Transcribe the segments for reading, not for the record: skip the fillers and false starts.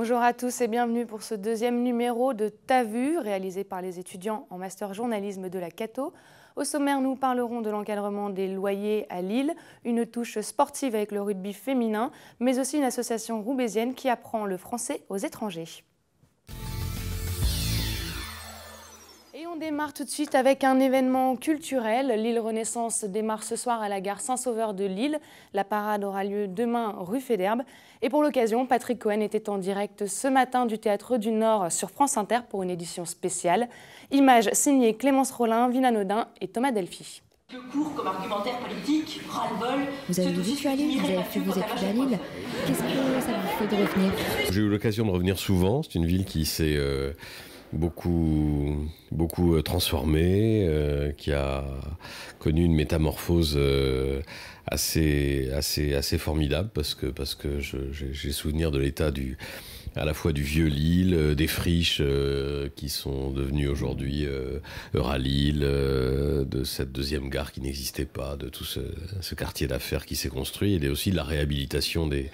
Bonjour à tous et bienvenue pour ce deuxième numéro de T'as vu, réalisé par les étudiants en master journalisme de la Cato. Au sommaire, nous parlerons de l'encadrement des loyers à Lille, une touche sportive avec le rugby féminin, mais aussi une association roubaisienne qui apprend le français aux étrangers. Et on démarre tout de suite avec un événement culturel. Lille Renaissance démarre ce soir à la gare Saint-Sauveur de Lille. La parade aura lieu demain rue Fédherbe. Et pour l'occasion, Patrick Cohen était en direct ce matin du Théâtre du Nord sur France Inter pour une édition spéciale. Images signées Clémence Rollin, Vina Nodin et Thomas Delphi. Le cours comme argumentaire politique, ras-le-bol. Vous avez vécu à Lille, vous avez fait vos études à Lille. Qu'est-ce que ça vous fait de revenir? J'ai eu l'occasion de revenir souvent. C'est une ville qui s'est beaucoup transformée, qui a connu une métamorphose assez formidable parce que j'ai souvenir de l'état à la fois du vieux Lille, des friches qui sont devenues aujourd'hui Euralille, de cette deuxième gare qui n'existait pas, de tout ce quartier d'affaires qui s'est construit, et aussi de la réhabilitation du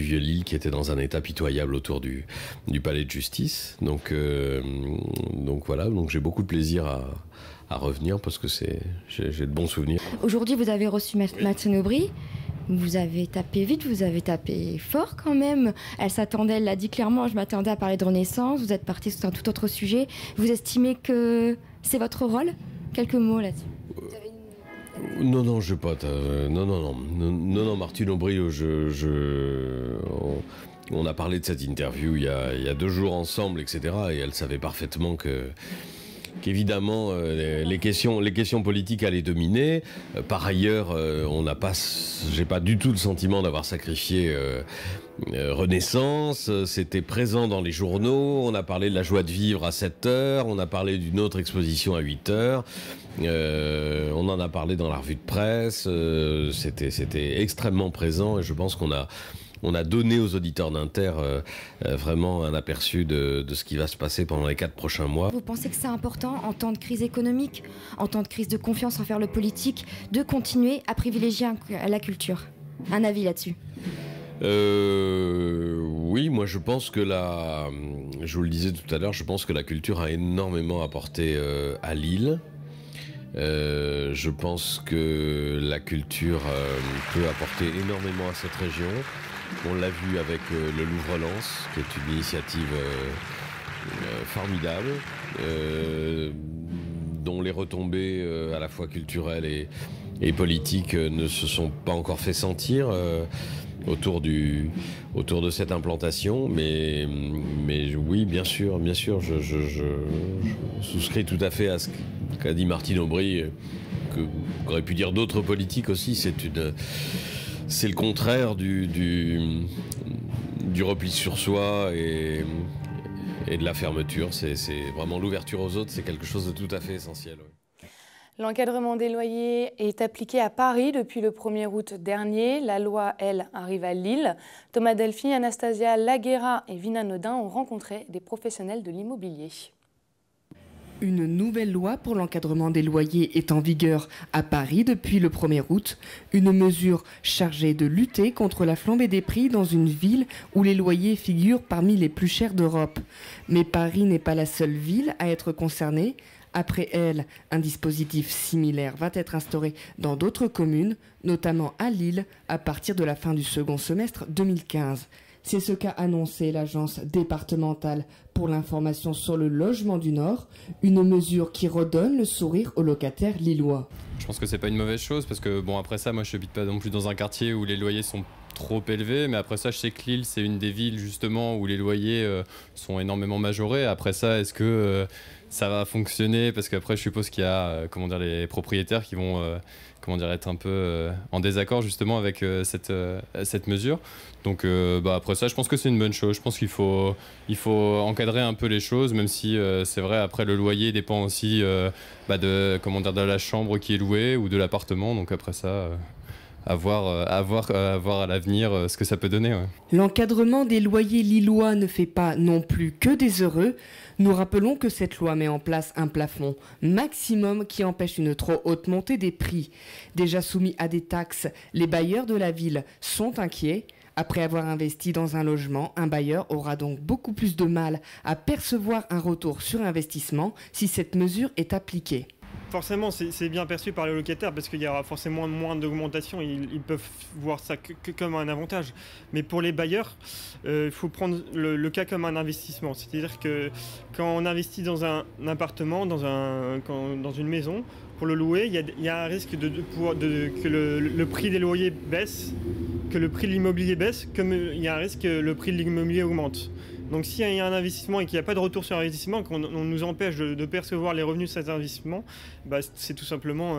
vieux Lille qui était dans un état pitoyable autour du palais de justice. Donc voilà, donc j'ai beaucoup de plaisir à revenir parce que j'ai de bons souvenirs. Aujourd'hui, vous avez reçu Mathilde Aubry. Vous avez tapé vite, vous avez tapé fort quand même. Elle s'attendait, elle l'a dit clairement, je m'attendais à parler de Renaissance. Vous êtes parti sur un tout autre sujet. Vous estimez que c'est votre rôle? Quelques mots là-dessus. Non, je pas. Non, Martine Aubry, on a parlé de cette interview il y a 2 jours ensemble, etc. Et elle savait parfaitement qu'évidemment les questions politiques allaient dominer. Par ailleurs, j'ai pas du tout le sentiment d'avoir sacrifié Renaissance. C'était présent dans les journaux. On a parlé de la joie de vivre à 7h. On a parlé d'une autre exposition à 8h. On en a parlé dans la revue de presse. C'était extrêmement présent et je pense qu'on a donné aux auditeurs d'Inter vraiment un aperçu de ce qui va se passer pendant les 4 prochains mois. Vous pensez que c'est important, en temps de crise économique, en temps de crise de confiance envers le politique, de continuer à privilégier la culture? Un avis là-dessus? Oui, moi je pense que je vous le disais tout à l'heure, je pense que la culture a énormément apporté à Lille. Je pense que la culture peut apporter énormément à cette région. On l'a vu avec le Louvre-Lens, qui est une initiative formidable, dont les retombées à la fois culturelles et politiques ne se sont pas encore fait sentir autour de cette implantation. Mais oui, bien sûr, je souscris tout à fait à ce qu'a dit Martine Aubry, qu'auraient pu dire d'autres politiques aussi. C'est le contraire du repli sur soi et de la fermeture. C'est vraiment l'ouverture aux autres, c'est quelque chose de tout à fait essentiel. Oui. L'encadrement des loyers est appliqué à Paris depuis le 1er août dernier. La loi, elle, arrive à Lille. Thomas Delphi, Anastasia Laguera et Vina Nodin ont rencontré des professionnels de l'immobilier. Une nouvelle loi pour l'encadrement des loyers est en vigueur à Paris depuis le 1er août. Une mesure chargée de lutter contre la flambée des prix dans une ville où les loyers figurent parmi les plus chers d'Europe. Mais Paris n'est pas la seule ville à être concernée. Après elle, un dispositif similaire va être instauré dans d'autres communes, notamment à Lille, à partir de la fin du second semestre 2015. C'est ce qu'a annoncé l'Agence départementale pour l'information sur le logement du Nord, une mesure qui redonne le sourire aux locataires lillois. Je pense que c'est pas une mauvaise chose parce que bon, après ça, moi je n'habite pas non plus dans un quartier où les loyers sont trop élevés, mais après ça je sais que Lille c'est une des villes justement où les loyers sont énormément majorés. Après ça, est-ce que ça va fonctionner? Parce qu'après je suppose qu'il y a les propriétaires qui vont être un peu en désaccord justement avec cette mesure. Donc après ça, je pense que c'est une bonne chose. Je pense qu'il faut encadrer un peu les choses, même si c'est vrai, après le loyer dépend aussi de la chambre qui est louée ou de l'appartement. Donc après ça, à voir à l'avenir ce que ça peut donner. Ouais. L'encadrement des loyers lillois ne fait pas non plus que des heureux. Nous rappelons que cette loi met en place un plafond maximum qui empêche une trop haute montée des prix. Déjà soumis à des taxes, les bailleurs de la ville sont inquiets. Après avoir investi dans un logement, un bailleur aura donc beaucoup plus de mal à percevoir un retour sur investissement si cette mesure est appliquée. Forcément, c'est bien perçu par les locataires parce qu'il y aura forcément moins d'augmentation. Ils peuvent voir ça que comme un avantage. Mais pour les bailleurs, il faut prendre le cas comme un investissement. C'est-à-dire que quand on investit dans un appartement, dans une maison, pour le louer, il y a un risque que le prix des loyers baisse, que le prix de l'immobilier baisse, comme il y a un risque que le prix de l'immobilier augmente. Donc s'il y a un investissement et qu'il n'y a pas de retour sur investissement, qu'on nous empêche de percevoir les revenus de cet investissement, c'est tout simplement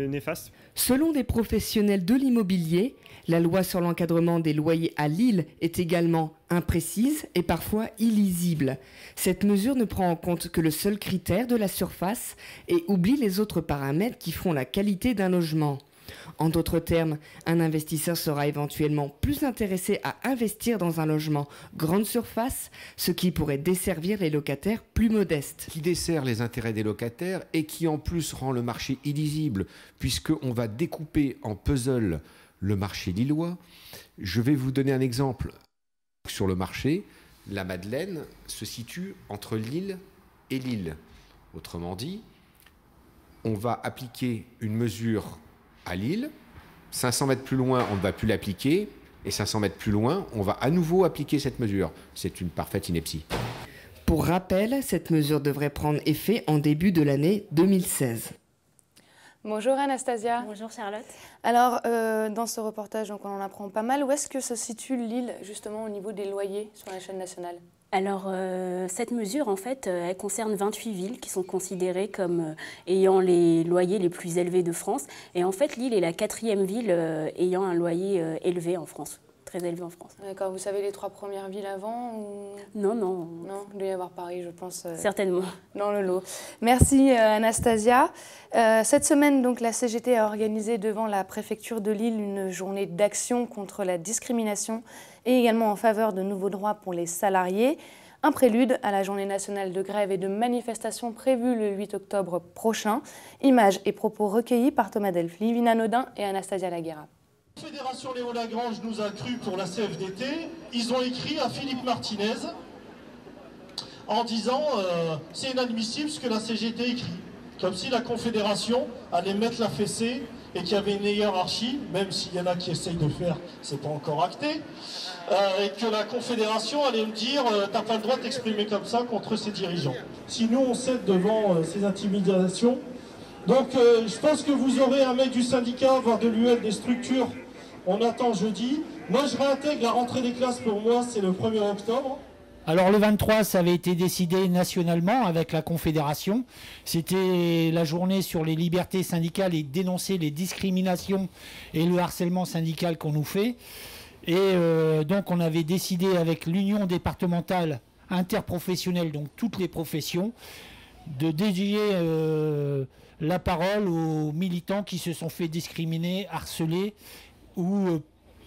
néfaste. Selon des professionnels de l'immobilier, la loi sur l'encadrement des loyers à Lille est également imprécise et parfois illisible. Cette mesure ne prend en compte que le seul critère de la surface et oublie les autres paramètres qui font la qualité d'un logement. En d'autres termes, un investisseur sera éventuellement plus intéressé à investir dans un logement grande surface, ce qui pourrait desservir les locataires plus modestes. Qui dessert les intérêts des locataires et qui en plus rend le marché illisible, puisqu'on va découper en puzzle le marché lillois. Je vais vous donner un exemple. Sur le marché, la Madeleine se situe entre Lille et Lille. Autrement dit, on va appliquer une mesure à Lille, 500 mètres plus loin, on ne va plus l'appliquer, et 500 mètres plus loin, on va à nouveau appliquer cette mesure. C'est une parfaite ineptie. Pour rappel, cette mesure devrait prendre effet en début de l'année 2016. Bonjour Anastasia. Bonjour Charlotte. Alors, dans ce reportage, donc, on en apprend pas mal. Où est-ce que se situe Lille, justement, au niveau des loyers sur la chaîne nationale ? Alors, cette mesure, en fait, elle concerne 28 villes qui sont considérées comme ayant les loyers les plus élevés de France. Et en fait, Lille est la 4e ville ayant un loyer élevé en France, très élevé en France. D'accord, vous savez les 3 premières villes avant ou... Non. Non, il doit y avoir Paris, je pense. Certainement. Dans le lot. Merci Anastasia. Cette semaine, donc, la CGT a organisé devant la préfecture de Lille une journée d'action contre la discrimination et également en faveur de nouveaux droits pour les salariés. Un prélude à la journée nationale de grève et de manifestation prévue le 8 octobre prochain. Images et propos recueillis par Thomas Delph, Livina Naudin et Anastasia Laguerra. La Fédération Léon Lagrange nous a cru pour la CFDT. Ils ont écrit à Philippe Martinez en disant c'est inadmissible ce que la CGT écrit. Comme si la Confédération allait mettre la fessée et qu'il y avait une hiérarchie, même s'il y en a qui essayent de faire, c'est pas encore acté, et que la Confédération allait me dire t'as pas le droit de t'exprimer comme ça contre ses dirigeants. Si nous on cède devant ces intimidations, donc je pense que vous aurez un mec du syndicat, voire de l'UL, des structures, on attend jeudi. Moi je réintègre la rentrée des classes, pour moi c'est le 1er octobre. Alors le 23, ça avait été décidé nationalement avec la Confédération. C'était la journée sur les libertés syndicales et dénoncer les discriminations et le harcèlement syndical qu'on nous fait. Et donc on avait décidé avec l'Union départementale interprofessionnelle, donc toutes les professions, de dédier la parole aux militants qui se sont fait discriminer, harceler ou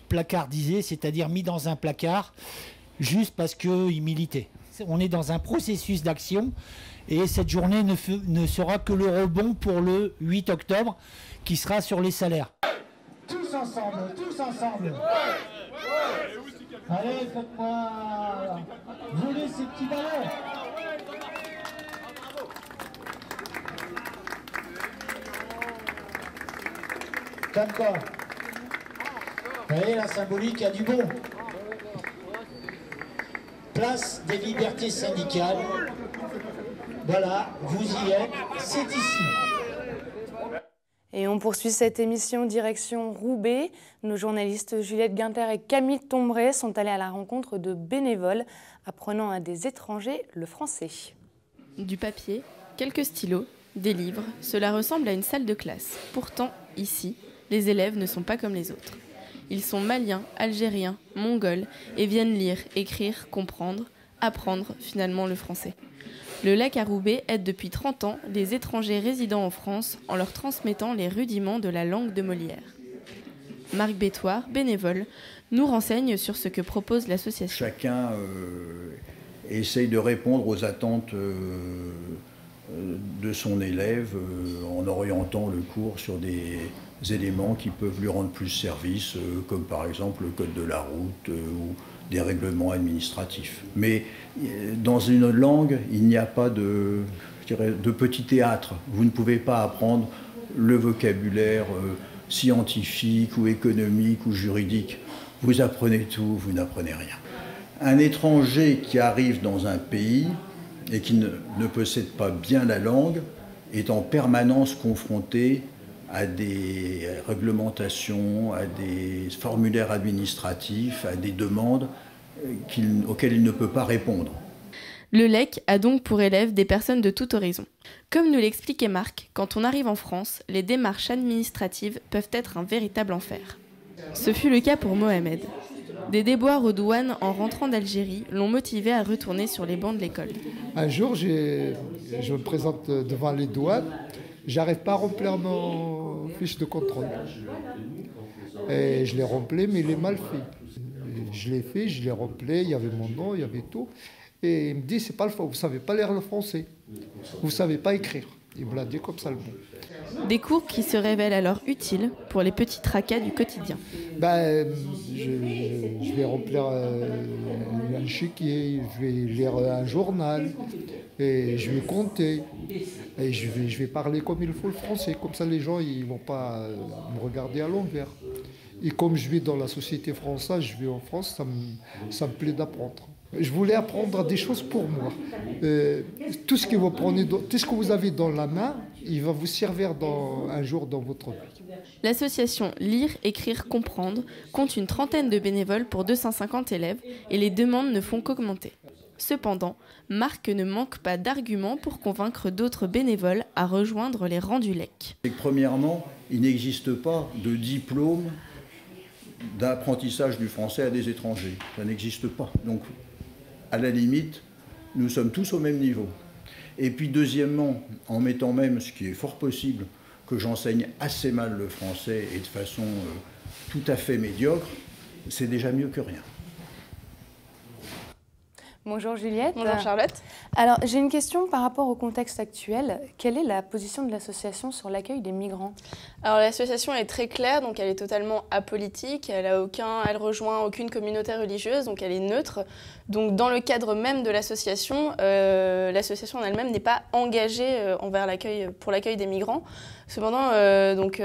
placardisés, c'est-à-dire mis dans un placard, juste parce qu'ils militaient. On est dans un processus d'action et cette journée ne sera que le rebond pour le 8 octobre qui sera sur les salaires. Tous ensemble, tous ensemble. Allez, faites-moi voler ces petits ballons. D'accord. Vous voyez, la symbolique a du bon. Place des libertés syndicales. Voilà, vous y êtes, c'est ici. Et on poursuit cette émission direction Roubaix. Nos journalistes Juliette Guinter et Camille Tombray sont allés à la rencontre de bénévoles apprenant à des étrangers le français. Du papier, quelques stylos, des livres, cela ressemble à une salle de classe. Pourtant, ici, les élèves ne sont pas comme les autres. Ils sont maliens, algériens, mongols et viennent lire, écrire, comprendre, apprendre finalement le français. Le lac à Roubaix aide depuis 30 ans les étrangers résidant en France en leur transmettant les rudiments de la langue de Molière. Marc Bétoir, bénévole, nous renseigne sur ce que propose l'association. Chacun essaye de répondre aux attentes de son élève en orientant le cours sur des éléments qui peuvent lui rendre plus service, comme par exemple le code de la route ou des règlements administratifs. Mais dans une langue, il n'y a pas de petit théâtre. Vous ne pouvez pas apprendre le vocabulaire scientifique ou économique ou juridique. Vous apprenez tout, vous n'apprenez rien. Un étranger qui arrive dans un pays et qui ne possède pas bien la langue est en permanence confronté à des réglementations, à des formulaires administratifs, à des demandes auxquelles il ne peut pas répondre. Le LEC a donc pour élèves des personnes de tout horizon. Comme nous l'expliquait Marc, quand on arrive en France, les démarches administratives peuvent être un véritable enfer. Ce fut le cas pour Mohamed. Des déboires aux douanes en rentrant d'Algérie l'ont motivé à retourner sur les bancs de l'école. Un jour, je me présente devant les douanes, j'arrive pas à remplir mon fiche de contrôle. Et je l'ai rempli, mais il est mal fait. Je l'ai fait, je l'ai rempli, il y avait mon nom, il y avait tout. Et il me dit, c'est pas le faux, vous savez pas lire le français, vous savez pas écrire. Il me l'a dit comme ça le mot. Des cours qui se révèlent alors utiles pour les petits tracas du quotidien. Je vais remplir un chéquier, je vais lire un journal, et je vais compter, et je vais parler comme il faut le français. Comme ça, les gens ils vont pas me regarder à l'envers. Et comme je vis dans la société française, je vis en France, ça me plaît d'apprendre. Je voulais apprendre des choses pour moi. Tout ce que vous avez dans la main, il va vous servir un jour dans votre vie. L'association Lire, Écrire, Comprendre compte une trentaine de bénévoles pour 250 élèves et les demandes ne font qu'augmenter. Cependant, Marc ne manque pas d'arguments pour convaincre d'autres bénévoles à rejoindre les rangs du LEC. Premièrement, il n'existe pas de diplôme d'apprentissage du français à des étrangers. Ça n'existe pas. Donc, à la limite, nous sommes tous au même niveau. Et puis deuxièmement, en mettant même, ce qui est fort possible, que j'enseigne assez mal le français et de façon tout à fait médiocre, c'est déjà mieux que rien. Bonjour Juliette. Bonjour Charlotte. Alors j'ai une question par rapport au contexte actuel. Quelle est la position de l'association sur l'accueil des migrants ? Alors l'association est très claire, donc elle est totalement apolitique, elle rejoint aucune communauté religieuse, donc elle est neutre. Donc dans le cadre même de l'association en elle-même n'est pas engagée pour l'accueil des migrants. Cependant,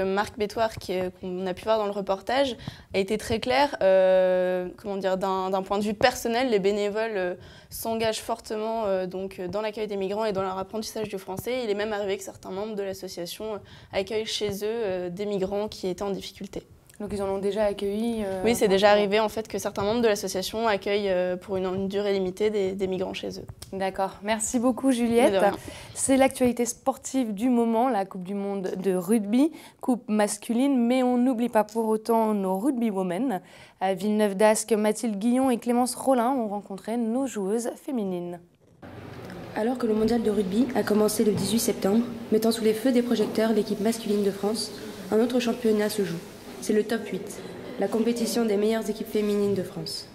Marc Bétoir, qu'on a pu voir dans le reportage, a été très clair. D'un point de vue personnel, les bénévoles s'engagent fortement dans l'accueil des migrants et dans leur apprentissage du français. Il est même arrivé que certains membres de l'association accueillent chez eux des migrants qui étaient en difficulté. Donc ils en ont déjà accueilli Oui, c'est déjà arrivé en fait que certains membres de l'association accueillent pour une durée limitée des migrants chez eux. D'accord. Merci beaucoup Juliette. C'est l'actualité sportive du moment, la Coupe du Monde de rugby, coupe masculine, mais on n'oublie pas pour autant nos rugby women. À Villeneuve d'Ascq, Mathilde Guillon et Clémence Rollin ont rencontré nos joueuses féminines. Alors que le mondial de rugby a commencé le 18 septembre, mettant sous les feux des projecteurs l'équipe masculine de France, un autre championnat se joue. C'est le top 8, la compétition des meilleures équipes féminines de France.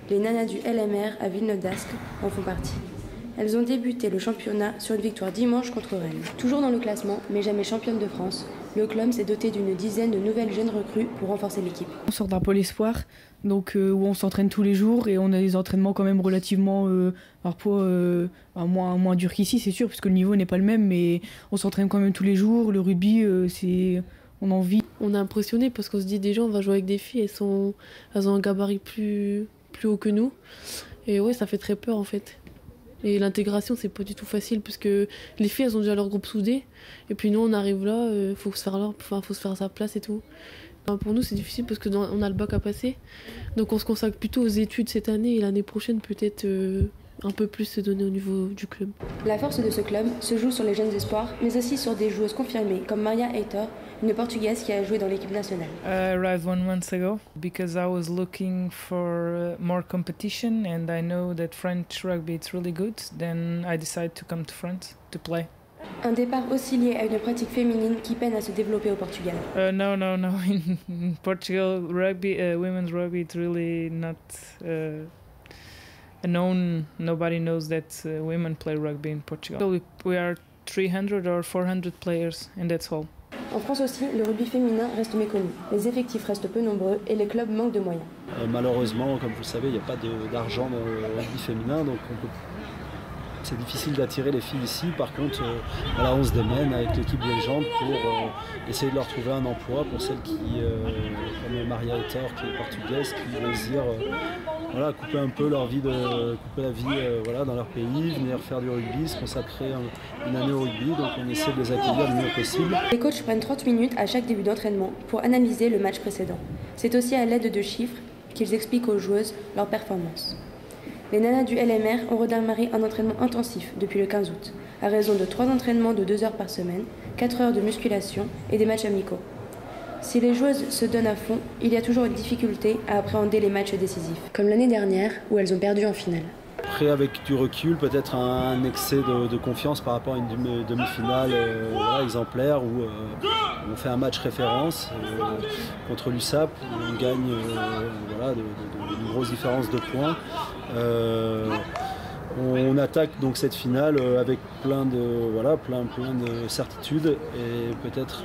Les nanas du LMR à Villeneuve d'Ascq en font partie. Elles ont débuté le championnat sur une victoire dimanche contre Rennes. Toujours dans le classement, mais jamais championne de France, le club s'est doté d'une dizaine de nouvelles jeunes recrues pour renforcer l'équipe. On sort d'un pôle espoir, donc où on s'entraîne tous les jours et on a des entraînements quand même relativement moins durs qu'ici, c'est sûr, parce que le niveau n'est pas le même, mais on s'entraîne quand même tous les jours. Le rugby, on en vit. On est impressionné parce qu'on se dit déjà on va jouer avec des filles, elles ont un gabarit plus haut que nous. Et ouais, ça fait très peur en fait. Et l'intégration, c'est pas du tout facile parce que les filles, elles ont déjà leur groupe soudé. Et puis nous, on arrive là, faut se faire à sa place et tout. Pour nous, c'est difficile parce qu'on a le bac à passer. Donc on se consacre plutôt aux études cette année et l'année prochaine, peut-être un peu plus se donner au niveau du club. La force de ce club se joue sur les jeunes espoirs, mais aussi sur des joueuses confirmées comme Maria Heitor, une Portugaise qui a joué dans l'équipe nationale. I arrived 1 month ago because I was looking for more competition and I know that French rugby is really good. Then I decided to come to France to play. Un départ aussi lié à une pratique féminine qui peine à se développer au Portugal. No. In Portugal, rugby, women's rugby, it's really not known. Nobody knows that women play rugby in Portugal. We are 300 or 400 players, and that's all. En France aussi, le rugby féminin reste méconnu. Les effectifs restent peu nombreux et les clubs manquent de moyens. Malheureusement, comme vous le savez, il n'y a pas d'argent dans le rugby féminin, donc c'est difficile d'attirer les filles ici. Par contre, voilà, on se démène avec l'équipe dirigeante pour essayer de leur trouver un emploi pour celles qui, comme Maria Etor, qui est portugaise, qui désirent voilà, couper un peu leur vie, couper la vie voilà, dans leur pays, venir faire du rugby, se consacrer une année au rugby. Donc on essaie de les accueillir le mieux possible. Les coachs prennent 30 minutes à chaque début d'entraînement pour analyser le match précédent. C'est aussi à l'aide de chiffres qu'ils expliquent aux joueuses leur performance. Les nanas du LMR ont redémarré un entraînement intensif depuis le 15 août, à raison de 3 entraînements de 2 heures par semaine, 4 heures de musculation et des matchs amicaux. Si les joueuses se donnent à fond, il y a toujours une difficulté à appréhender les matchs décisifs, comme l'année dernière où elles ont perdu en finale. Après, avec du recul, peut-être un excès de confiance par rapport à une demi-finale voilà, exemplaire où on fait un match référence contre l'USAP, où on gagne voilà, de grosses différences de points. On attaque donc cette finale avec plein de certitudes et peut-être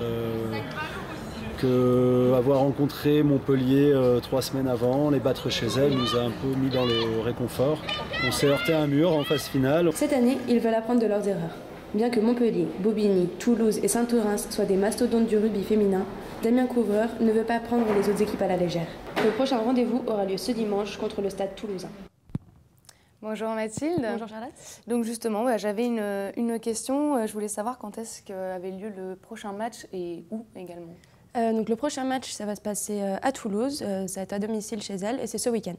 avoir rencontré Montpellier 3 semaines avant, les battre chez elles nous a un peu mis dans le réconfort. On s'est heurté à un mur en phase finale. Cette année, ils veulent apprendre de leurs erreurs. Bien que Montpellier, Bobigny, Toulouse et Saint-Orens soient des mastodontes du rugby féminin, Damien Couvreur ne veut pas prendre les autres équipes à la légère. Le prochain rendez-vous aura lieu ce dimanche contre le Stade Toulousain. Bonjour Mathilde. Bonjour Charlotte. Donc justement, j'avais une question. Je voulais savoir quand est-ce qu'avait lieu le prochain match et où également. Donc le prochain match, ça va se passer à Toulouse. Ça va être à domicile chez elle et c'est ce week-end.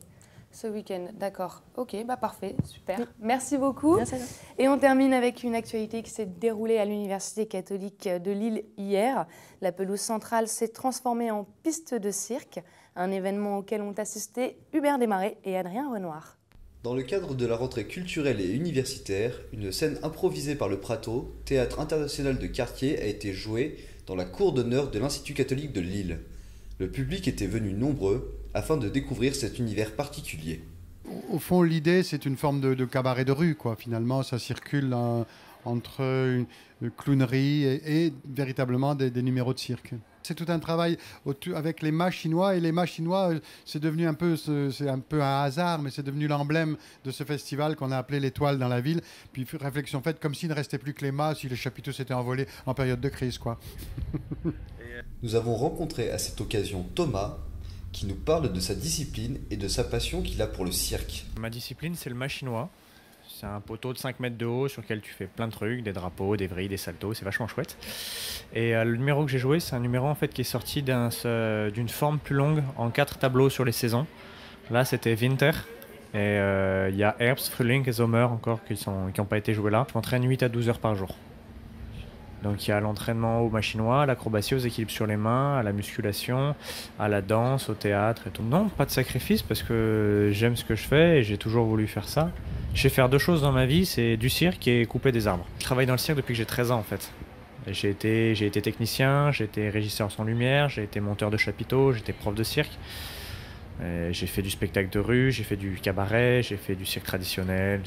Ce week-end, d'accord. Ok, bah parfait, super. Oui. Merci beaucoup. Merci à toi. Et on termine avec une actualité qui s'est déroulée à l'Université catholique de Lille hier. La pelouse centrale s'est transformée en piste de cirque, un événement auquel ont assisté Hubert Desmarais et Adrien Renoir. Dans le cadre de la rentrée culturelle et universitaire, une scène improvisée par le Prato, théâtre international de quartier, a été jouée dans la cour d'honneur de l'Institut catholique de Lille. Le public était venu nombreux afin de découvrir cet univers particulier. Au fond, l'idée, c'est une forme de cabaret de rue, quoi. Finalement, ça circule entre une clownerie et véritablement des numéros de cirque. C'est tout un travail avec les mâts chinois, et les mâts chinois, c'est devenu un peu un hasard, mais c'est devenu l'emblème de ce festival qu'on a appelé l'Étoile dans la ville. Puis réflexion faite, comme s'il ne restait plus que les mâts, si les chapiteaux s'étaient envolés en période de crise, quoi. Nous avons rencontré à cette occasion Thomas, qui nous parle de sa discipline et de sa passion qu'il a pour le cirque. Ma discipline, c'est le mât chinois. C'est un poteau de 5 mètres de haut sur lequel tu fais plein de trucs, des drapeaux, des vrilles, des saltos, c'est vachement chouette. Et le numéro que j'ai joué, c'est un numéro en fait qui est sorti d'une forme plus longue en 4 tableaux sur les saisons. Là, c'était Winter. Et il y a Herbst, Frühling et Sommer encore qui n'ont pas été joués là. Je m'entraîne 8 à 12 heures par jour. Donc il y a l'entraînement au mât chinois, à l'acrobatie, aux équilibres sur les mains, à la musculation, à la danse, au théâtre et tout. Non, pas de sacrifice parce que j'aime ce que je fais et j'ai toujours voulu faire ça. Je sais faire 2 choses dans ma vie, c'est du cirque et couper des arbres. Je travaille dans le cirque depuis que j'ai 13 ans en fait. J'ai été technicien, j'ai été régisseur son lumière, j'ai été monteur de chapiteaux, j'ai été prof de cirque. J'ai fait du spectacle de rue, j'ai fait du cabaret, j'ai fait du cirque traditionnel.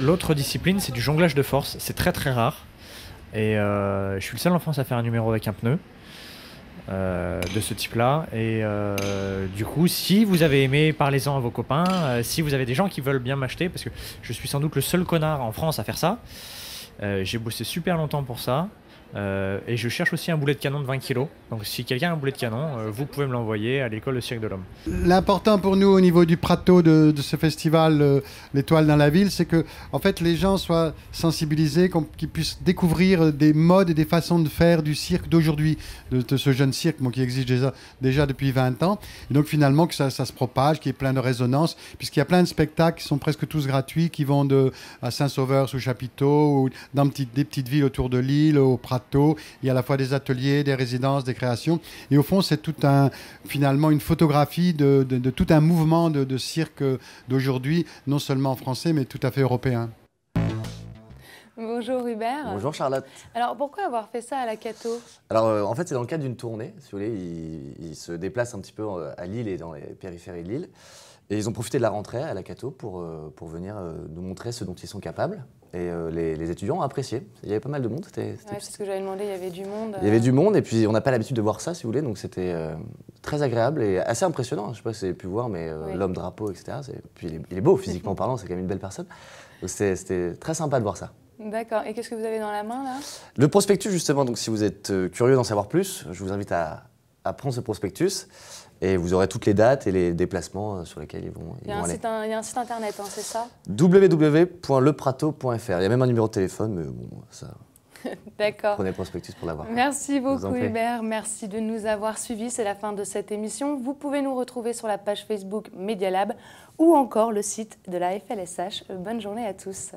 L'autre discipline, c'est du jonglage de force. C'est très très rare. Et je suis le seul en France à faire un numéro avec un pneu de ce type-là. Et du coup, si vous avez aimé, parlez-en à vos copains. Si vous avez des gens qui veulent bien m'acheter, parce que je suis sans doute le seul connard en France à faire ça. J'ai bossé super longtemps pour ça. Et je cherche aussi un boulet de canon de 20 kg. Donc si quelqu'un a un boulet de canon, vous pouvez me l'envoyer à l'école de cirque de l'Homme. L'important pour nous au niveau du Prato de ce festival l'Étoile dans la ville, c'est que en fait, les gens soient sensibilisés, qu'ils puissent découvrir des modes et des façons de faire du cirque d'aujourd'hui, de ce jeune cirque qui existe déjà depuis 20 ans. Et donc finalement que ça se propage, qu'il y ait plein de résonance, puisqu'il y a plein de spectacles qui sont presque tous gratuits, qui vont à Saint-Sauveur sous chapiteau, ou dans des petites villes autour de Lille, au Prato. Il y a à la fois des ateliers, des résidences, des créations. Et au fond, c'est finalement une photographie de tout un mouvement de cirque d'aujourd'hui, non seulement français, mais tout à fait européen. Bonjour Hubert. Bonjour Charlotte. Alors pourquoi avoir fait ça à la Cato? Alors en fait, c'est dans le cadre d'une tournée. Si vous voulez, ils se déplacent un petit peu à Lille et dans les périphéries de Lille. Et ils ont profité de la rentrée à la Cato pour venir nous montrer ce dont ils sont capables. Et les étudiants ont apprécié. Il y avait pas mal de monde. Ouais, c'est ce que j'avais demandé, il y avait du monde. Il y avait du monde, et puis on n'a pas l'habitude de voir ça, si vous voulez, donc c'était très agréable et assez impressionnant. Je ne sais pas si vous avez pu voir, mais l'homme drapeau, etc. Puis il est beau, physiquement parlant, c'est quand même une belle personne. C'était très sympa de voir ça. D'accord. Et qu'est-ce que vous avez dans la main, là? Le prospectus, justement, donc si vous êtes curieux d'en savoir plus, je vous invite à prendre ce prospectus. Et vous aurez toutes les dates et les déplacements sur lesquels ils vont aller. Il y a un site internet, hein, c'est ça? www.leprato.fr. Il y a même un numéro de téléphone, mais bon, ça... D'accord. Prenez le prospectus pour l'avoir. Merci beaucoup, Hubert. Merci de nous avoir suivis. C'est la fin de cette émission. Vous pouvez nous retrouver sur la page Facebook Media Lab ou encore le site de la FLSH. Bonne journée à tous.